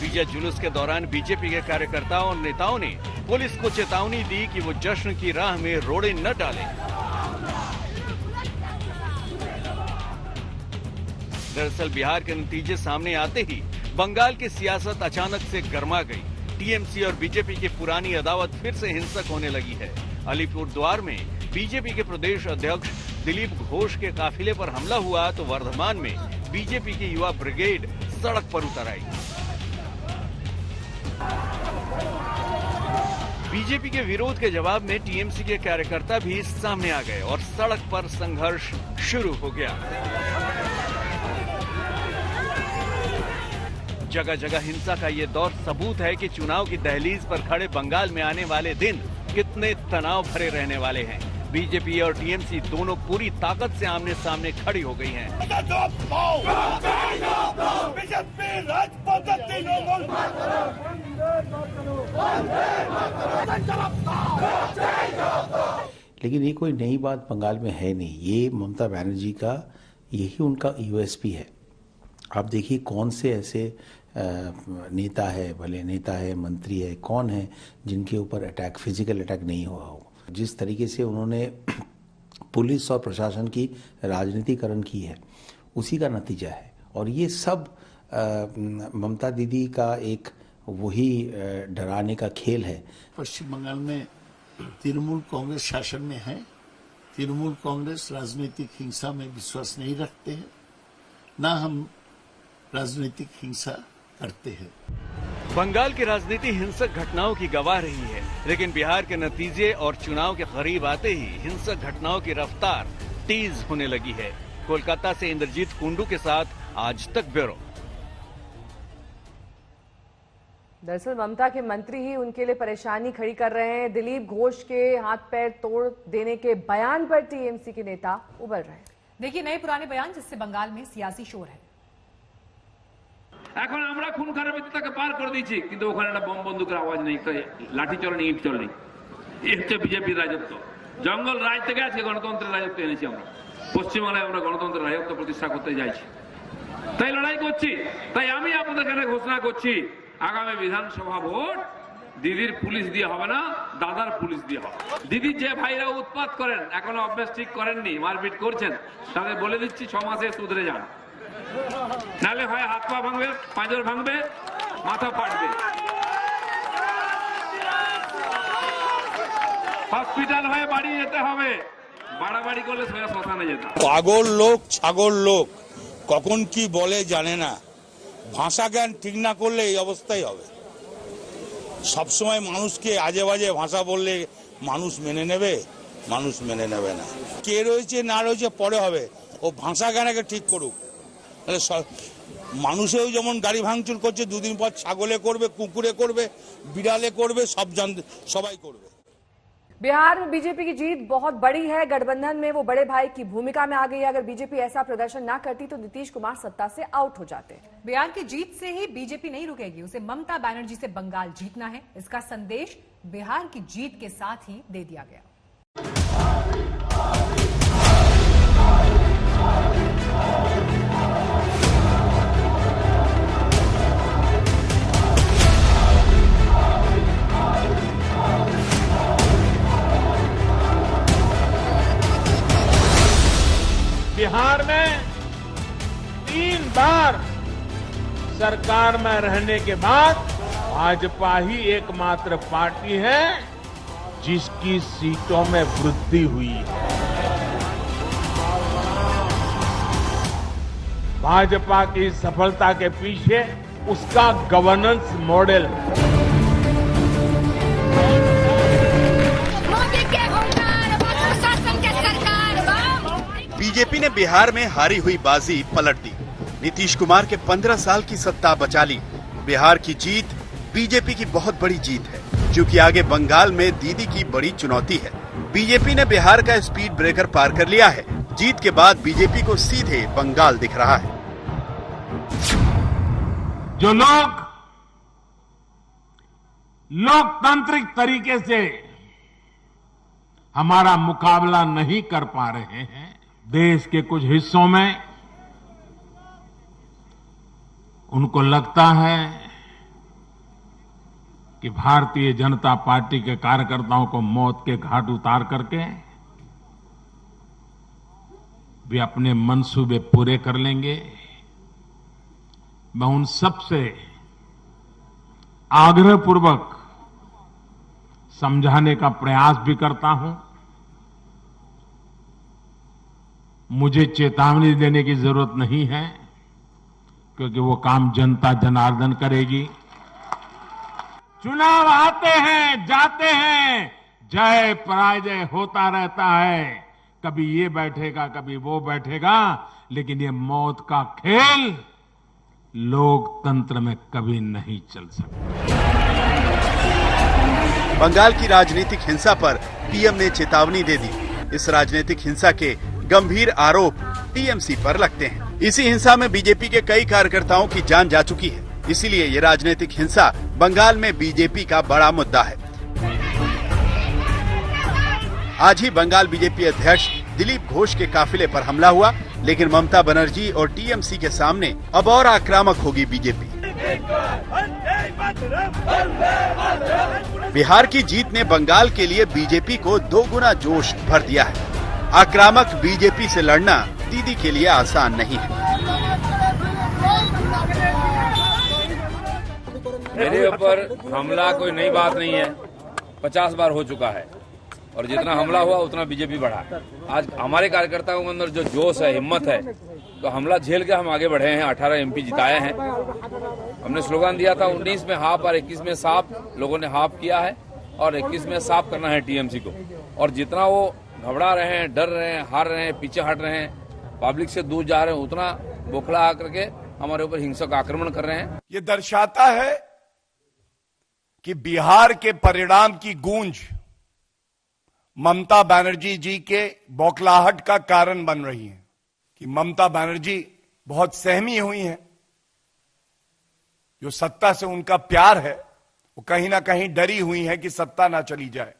विजय जुलूस के दौरान बीजेपी के कार्यकर्ताओं और नेताओं ने पुलिस को चेतावनी दी कि वो जश्न की राह में रोड़े न डालें। दरअसल बिहार के नतीजे सामने आते ही बंगाल की सियासत अचानक से गर्मा गई। टीएमसी और बीजेपी की पुरानी अदावत फिर से हिंसक होने लगी है। अलीपुरद्वार में बीजेपी के प्रदेश अध्यक्ष दिलीप घोष के काफिले पर हमला हुआ तो वर्धमान में बीजेपी की युवा ब्रिगेड सड़क पर उतर आई। बीजेपी के विरोध के जवाब में टीएमसी के कार्यकर्ता भी सामने आ गए और सड़क पर संघर्ष शुरू हो गया। जगह जगह हिंसा का ये दौर सबूत है कि चुनाव की दहलीज पर खड़े बंगाल में आने वाले दिन कितने तनाव भरे रहने वाले हैं। बीजेपी और टीएमसी दोनों पूरी ताकत से आमने सामने खड़ी हो गई हैं। लेकिन ये कोई नई बात बंगाल में है नहीं। ये ममता बनर्जी का यही उनका यूएसपी है। आप देखिए कौन से ऐसे नेता है, भले नेता है, मंत्री है, कौन है जिनके ऊपर अटैक, फिजिकल अटैक नहीं हुआ हो। जिस तरीके से उन्होंने पुलिस और प्रशासन की राजनीतिकरण की है उसी का नतीजा है। और ये सब ममता दीदी का एक वही डराने का खेल है। पश्चिम बंगाल में तृणमूल कांग्रेस शासन में है। तृणमूल कांग्रेस राजनीतिक हिंसा में विश्वास नहीं रखते हैं, ना हम राजनीतिक हिंसा करते हैं। बंगाल की राजनीति हिंसक घटनाओं की गवाह रही है, लेकिन बिहार के नतीजे और चुनाव के करीब आते ही हिंसक घटनाओं की रफ्तार तेज होने लगी है। कोलकाता से इंद्रजीत कुंडू के साथ आज तक ब्यूरो। दरअसल ममता के मंत्री ही उनके लिए परेशानी खड़ी कर रहे हैं। दिलीप घोष के हाथ पैर तोड़ देने के बयान पर टीएमसी के नेता उबल रहे हैं। देखिए नए पुराने बयान जिससे बंगाल में सियासी शोर है। এখন আমরা খুন খারাপিতাকে পার করে দিয়েছি, কিন্তু ওখানে একটা বম বন্দুকের আওয়াজ নেই, লাঠি চলে নেই, ইট চলে নেই। এই হচ্ছে বিজেপির রাজত্ব। জঙ্গল রাজ থেকে আজকে গণতন্ত্রের রাজত্ব এনেছি আমরা। পশ্চিমবাংলায় আমরা গণতন্ত্রের রাজত্ব প্রতিষ্ঠা করতে যাইছি, তাই লড়াই করছি। তাই আমি আপনাদের কাছে ঘোষণা করছি, আগামী বিধানসভা ভোট দিদির পুলিশ দিয়ে হবে না, দাদার পুলিশ দিয়ে হবে। দিদির যে ভাইরা উৎপাত করেন, এখনো অভ্যাস ঠিক করেননি, মারপিট করছেন, তাদের বলে দিচ্ছি 6 মাসে সুধরে যান, নালে হয় হাত পা ভাঙবে, পাঁজর ভাঙবে, মাথা ফাটবে, হসপিটাল হয়ে বাড়ি যেতে হবে। বাড়াবাড়ি করলে সোজা শ্মশানে যেতে হবে। পাগল লোক, ছাগল লোক, কখন কি বলে জানে না। ভাষা জ্ঞান ঠিক না করলে এই অবস্থাই হবে। সবসময় মানুষকে আজে বাজে ভাষা বললে মানুষ মেনে নেবে? মানুষ মেনে নেবে না। কে রয়েছে না রয়েছে পরে হবে, ও ভাষা জ্ঞানকে ঠিক করুক। মানুষেও যেমন গাড়ি ভাঙচুর করছে, দুদিন পর ছাগলে করবে, কুকুরে করবে, বিড়ালে করবে, সবাই করবে। बिहार में बीजेपी की जीत बहुत बड़ी है। गठबंधन में वो बड़े भाई की भूमिका में आ गई है। अगर बीजेपी ऐसा प्रदर्शन ना करती तो नीतीश कुमार सत्ता से आउट हो जाते। बिहार की जीत से ही बीजेपी नहीं रुकेगी, उसे ममता बनर्जी से बंगाल जीतना है। इसका संदेश बिहार की जीत के साथ ही दे दिया गया। बिहार में 3 बार सरकार में रहने के बाद भाजपा ही एकमात्र पार्टी है जिसकी सीटों में वृद्धि हुई है। भाजपा की सफलता के पीछे उसका गवर्नेंस मॉडल है। बीजेपी ने बिहार में हारी हुई बाजी पलट दी। नीतीश कुमार के 15 साल की सत्ता बचा ली। बिहार की जीत बीजेपी की बहुत बड़ी जीत है, क्योंकि आगे बंगाल में दीदी की बड़ी चुनौती है। बीजेपी ने बिहार का स्पीड ब्रेकर पार कर लिया है। जीत के बाद बीजेपी को सीधे बंगाल दिख रहा है। जो लोग लोकतांत्रिक तरीके से हमारा मुकाबला नहीं कर पा रहे हैं, देश के कुछ हिस्सों में उनको लगता है कि भारतीय जनता पार्टी के कार्यकर्ताओं को मौत के घाट उतार करके वे अपने मंसूबे पूरे कर लेंगे। मैं उन सब से आग्रहपूर्वक समझाने का प्रयास भी करता हूं। मुझे चेतावनी देने की जरूरत नहीं है, क्योंकि वो काम जनता जनार्दन करेगी। चुनाव आते हैं, जाते हैं, जय पराजय होता रहता है। कभी ये बैठेगा, कभी वो बैठेगा, लेकिन ये मौत का खेल लोकतंत्र में कभी नहीं चल सकता। बंगाल की राजनीतिक हिंसा पर पीएम ने चेतावनी दे दी। इस राजनीतिक हिंसा के गंभीर आरोप टीएमसी पर लगते हैं। इसी हिंसा में बीजेपी के कई कार्यकर्ताओं की जान जा चुकी है। इसीलिए ये राजनीतिक हिंसा बंगाल में बीजेपी का बड़ा मुद्दा है। आज ही बंगाल बीजेपी अध्यक्ष दिलीप घोष के काफिले पर हमला हुआ, लेकिन ममता बनर्जी और टीएमसी के सामने अब और आक्रामक होगी बीजेपी। बिहार की जीत ने बंगाल के लिए बीजेपी को 2 गुना जोश भर दिया है। आक्रामक बीजेपी से लड़ना दीदी के लिए आसान नहीं है। मेरे ऊपर हमला कोई नई बात नहीं है, 50 बार हो चुका है और जितना हमला हुआ उतना बीजेपी बढ़ा। आज हमारे कार्यकर्ताओं के अंदर जो जोश है, हिम्मत है, तो हमला झेल के हम आगे बढ़े हैं। 18 एमपी जिताए हैं। हमने स्लोगन दिया था 19 में हाफ और 21 में साफ। लोगों ने हाफ किया है और 21 में साफ करना है टीएमसी को। और जितना वो घबरा रहे हैं, डर रहे हैं, हार रहे हैं, पीछे हट रहे हैं, पब्लिक से दूर जा रहे हैं, उतना बौखला आकर के हमारे ऊपर हिंसक आक्रमण कर रहे हैं। ये दर्शाता है कि बिहार के परिणाम की गूंज ममता बनर्जी जी के बौखलाहट का कारण बन रही है, कि ममता बनर्जी बहुत सहमी हुई हैं। जो सत्ता से उनका प्यार है, वो कहीं ना कहीं डरी हुई है कि सत्ता ना चली जाए।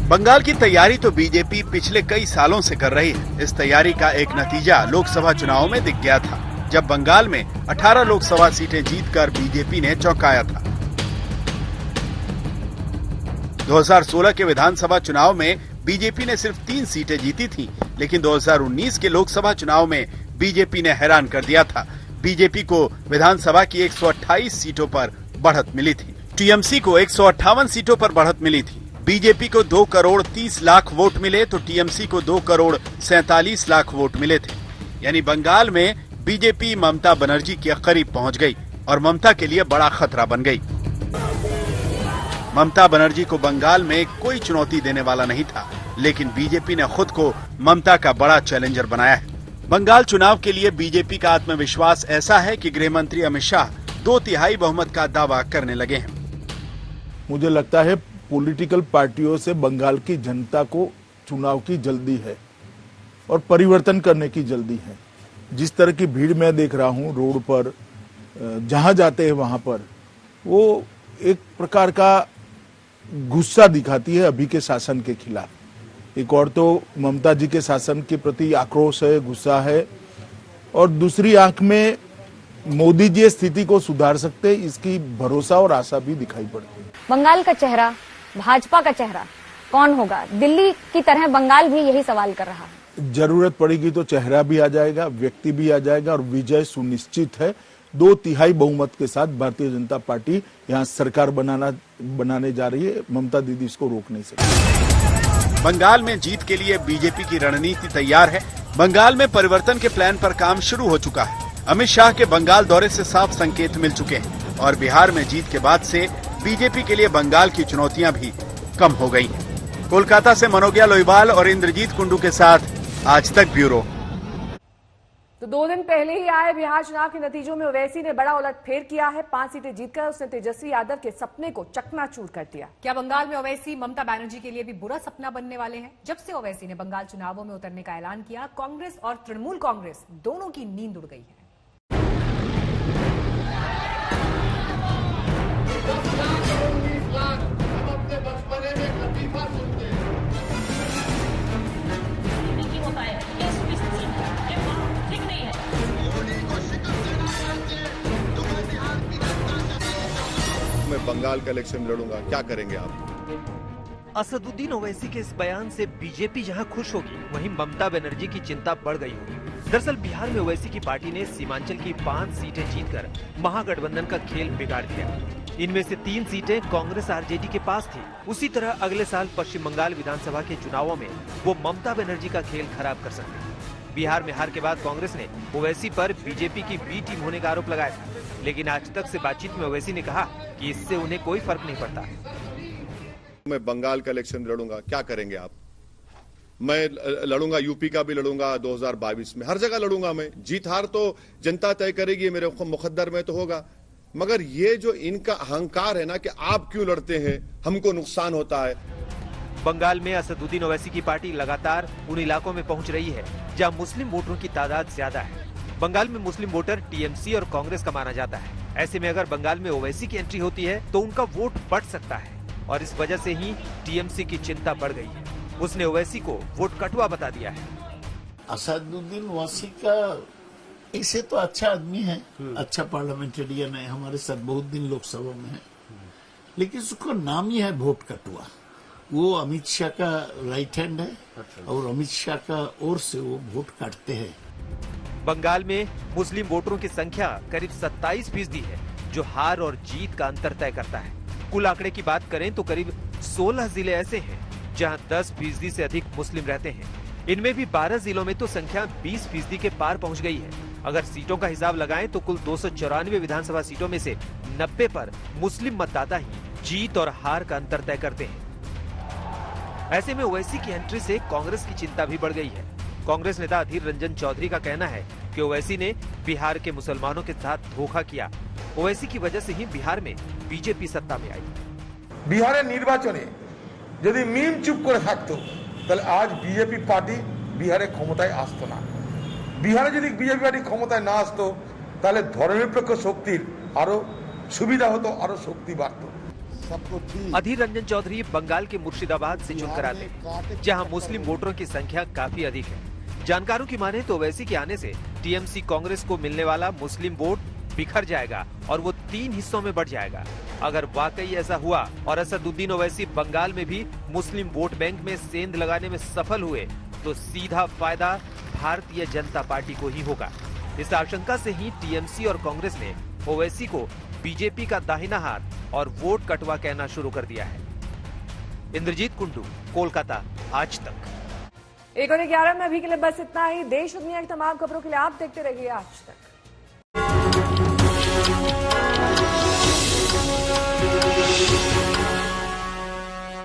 बंगाल की तैयारी तो बीजेपी पिछले कई सालों से कर रही है। इस तैयारी का एक नतीजा लोकसभा चुनाव में दिख गया था, जब बंगाल में 18 लोकसभा सीटें जीतकर बीजेपी ने चौंकाया था। 2016 के विधानसभा चुनाव में बीजेपी ने सिर्फ 3 सीटें जीती थीं, लेकिन 2019 के लोकसभा चुनाव में बीजेपी ने हैरान कर दिया था। बीजेपी को विधानसभा की 128 सीटों पर बढ़त मिली थी। टीएमसी को 158 सीटों पर बढ़त मिली थी। बीजेपी को 2 करोड़ 30 लाख वोट मिले तो टीएमसी को 2 करोड़ 47 लाख वोट मिले थे। यानी बंगाल में बीजेपी ममता बनर्जी के करीब पहुंच गई और ममता के लिए बड़ा खतरा बन गई। ममता बनर्जी को बंगाल में कोई चुनौती देने वाला नहीं था, लेकिन बीजेपी ने खुद को ममता का बड़ा चैलेंजर बनाया है। बंगाल चुनाव के लिए बीजेपी का आत्मविश्वास ऐसा है कि गृह मंत्री अमित शाह 2/3 बहुमत का दावा करने लगे हैं। मुझे लगता है पॉलिटिकल पार्टियों से बंगाल की जनता को चुनाव की जल्दी है और परिवर्तन करने की जल्दी है। जिस तरह की भीड़ मैं देख रहा हूं रोड पर, जहां जाते हैं वहां पर, वो एक प्रकार का गुस्सा दिखाती है अभी के शासन के खिलाफ। एक और तो ममता जी के शासन के प्रति आक्रोश है, गुस्सा है, और दूसरी आंख में मोदी जी स्थिति को सुधार सकते, इसकी भरोसा और आशा भी दिखाई पड़ती है। बंगाल का चेहरा, भाजपा का चेहरा कौन होगा? दिल्ली की तरह बंगाल भी यही सवाल कर रहा है। जरूरत पड़ेगी तो चेहरा भी आ जाएगा, व्यक्ति भी आ जाएगा और विजय सुनिश्चित है। 2/3 बहुमत के साथ भारतीय जनता पार्टी यहाँ सरकार बनाने जा रही है। ममता दीदी इसको रोक नहीं सकती। बंगाल में जीत के लिए बीजेपी की रणनीति तैयार है। बंगाल में परिवर्तन के प्लान पर काम शुरू हो चुका है। अमित शाह के बंगाल दौरे से साफ संकेत मिल चुके हैं और बिहार में जीत के बाद से बीजेपी के लिए बंगाल की चुनौतियां भी कम हो गई हैं। कोलकाता से मनोज्ञा लोईवाल और इंद्रजीत कुंडू के साथ आज तक ब्यूरो। तो 2 दिन पहले ही आए बिहार चुनाव के नतीजों में ओवैसी ने बड़ा उलटफेर किया है। 5 सीटें जीतकर उसने तेजस्वी यादव के सपने को चकनाचूर कर दिया। क्या बंगाल में ओवैसी ममता बनर्जी के लिए भी बुरा सपना बनने वाले हैं? जब से ओवैसी ने बंगाल चुनावों में उतरने का ऐलान किया, कांग्रेस और तृणमूल कांग्रेस दोनों की नींद उड़ गई है। मैं बंगाल का इलेक्शन लड़ूंगा, क्या करेंगे आप? असदुद्दीन ओवैसी के इस बयान से बीजेपी जहां खुश होगी, वहीं ममता बनर्जी की चिंता बढ़ गई होगी। दरअसल बिहार में ओवैसी की पार्टी ने सीमांचल की 5 सीटें जीतकर महागठबंधन का खेल बिगाड़ दिया। इनमें से 3 सीटें कांग्रेस आरजेडी के पास थी। उसी तरह अगले साल पश्चिम बंगाल विधानसभा के चुनावों में वो ममता बनर्जी का खेल खराब कर सकते हैं। बिहार में हार के बाद कांग्रेस ने ओवैसी पर बीजेपी की बी टीम होने का आरोप लगाया था, लेकिन आज तक से बातचीत में ओवैसी ने कहा कि इससे उन्हें कोई फर्क नहीं पड़ता। मैं बंगाल का इलेक्शन लड़ूंगा, क्या करेंगे आप? मैं लड़ूंगा, यूपी का भी लड़ूंगा 2022 में, हर जगह लड़ूंगा मैं। जीत हार तो जनता तय करेगी, मेरे मुकद्दर में तो होगा। मगर ये जो इनका अहंकार है ना कि आप क्यों लड़ते हैं, हमको नुकसान होता है। बंगाल में असदुद्दीन ओवैसी की पार्टी लगातार उन इलाकों में पहुंच रही है जहां मुस्लिम वोटरों की तादाद ज्यादा है। बंगाल में मुस्लिम वोटर टीएमसी और कांग्रेस का माना जाता है। ऐसे में अगर बंगाल में ओवैसी की एंट्री होती है तो उनका वोट बढ़ सकता है और इस वजह से ही टीएमसी की चिंता बढ़ गई है। उसने ओवैसी को वोट कटुआ बता दिया है। असदुद्दीन ओवैसी का ऐसे तो अच्छा आदमी है, अच्छा पार्लियामेंटेरियन है, हमारे साथ बहुत दिन लोकसभा में है, लेकिन उसका नाम ही है वोट कटुआ। वो अमित शाह का राइट हैंड है और अमित शाह का ओर से वो वोट काटते हैं। बंगाल में मुस्लिम वोटरों की संख्या करीब 27% है, जो हार और जीत का अंतर तय करता है। कुल आंकड़े की बात करें तो करीब 16 जिले ऐसे हैं जहां 10% से अधिक मुस्लिम रहते हैं। इनमें भी 12 जिलों में तो संख्या 20% के पार पहुंच गई है। अगर सीटों का हिसाब लगाएं तो कुल 294 विधानसभा सीटों में से 90 पर मुस्लिम मतदाता ही जीत और हार का अंतर तय करते हैं। ऐसे में ओवैसी की एंट्री से कांग्रेस की चिंता भी बढ़ गई है। कांग्रेस नेता अधीर रंजन चौधरी का कहना है कि ओवैसी ने बिहार के मुसलमानों के साथ धोखा किया। ओवैसी की वजह से ही बिहार में बीजेपी सत्ता में आई। बिहार निर्वाचने यदि मीम चुप करे थाकतो ताहले आज बीजेपी पार्टी बिहारे क्षमताय आसतो ना। बिहारे यदि बीजेपी पार्टी क्षमताय ना आसतो ताहले धर्मनिरपेक्ष शक्तिर आरो सुविधा हतो, आरो शक्ति बाड़तो। अधीर रंजन चौधरी बंगाल के मुर्शिदाबाद से चुनकर आते हैं, जहां मुस्लिम वोटरों की संख्या काफी अधिक है। जानकारों की माने तो ओवैसी के आने से टीएमसी कांग्रेस को मिलने वाला मुस्लिम वोट बिखर जाएगा और वो 3 हिस्सों में बढ़ जाएगा। अगर वाकई ऐसा हुआ और असदुद्दीन ओवैसी बंगाल में भी मुस्लिम वोट बैंक में सेंध लगाने में सफल हुए तो सीधा फायदा भारतीय जनता पार्टी को ही होगा। इस आशंका से ही टीएमसी और कांग्रेस ने ओवैसी को बीजेपी का दाहिना हाथ और वोट कटवा कहना शुरू कर दिया है। इंद्रजीत कुंडू, कोलकाता, आज तक। 1 और 11 में अभी के लिए बस इतना ही। देश दुनिया की तमाम खबरों के लिए आप देखते रहिए आज तक।